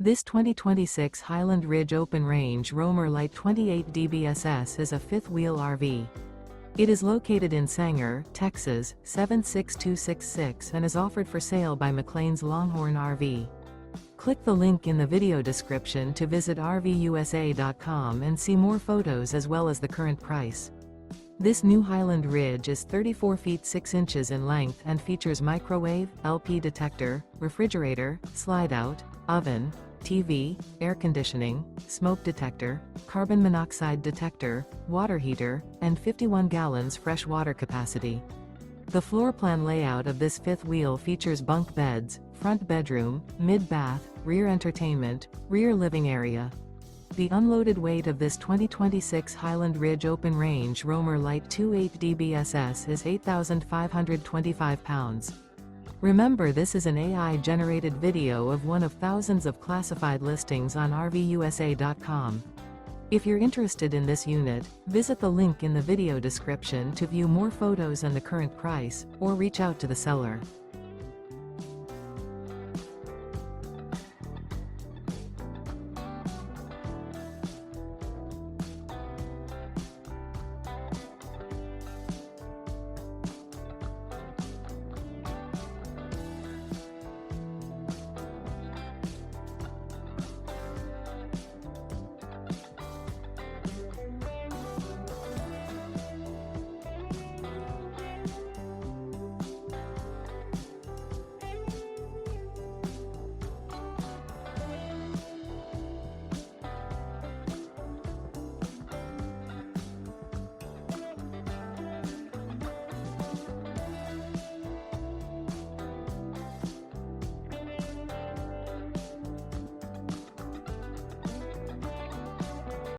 This 2026 Highland Ridge Open Range Roamer Light 28 DBSS is a fifth-wheel RV. It is located in Sanger, Texas, 76266 and is offered for sale by McClain's Longhorn RV. Click the link in the video description to visit RVUSA.com and see more photos as well as the current price. This new Highland Ridge is 34 feet 6 inches in length and features microwave, LP detector, refrigerator, slide-out, oven, TV, air conditioning, smoke detector, carbon monoxide detector, water heater, and 51 gallons fresh water capacity. The floor plan layout of this fifth wheel features bunk beds, front bedroom, mid-bath, rear entertainment, rear living area. The unloaded weight of this 2026 Highland Ridge Open Range Roamer Light 28 DBSS is 8,525 pounds. Remember, this is an AI-generated video of one of thousands of classified listings on RVUSA.com. If you're interested in this unit, visit the link in the video description to view more photos and the current price, or reach out to the seller.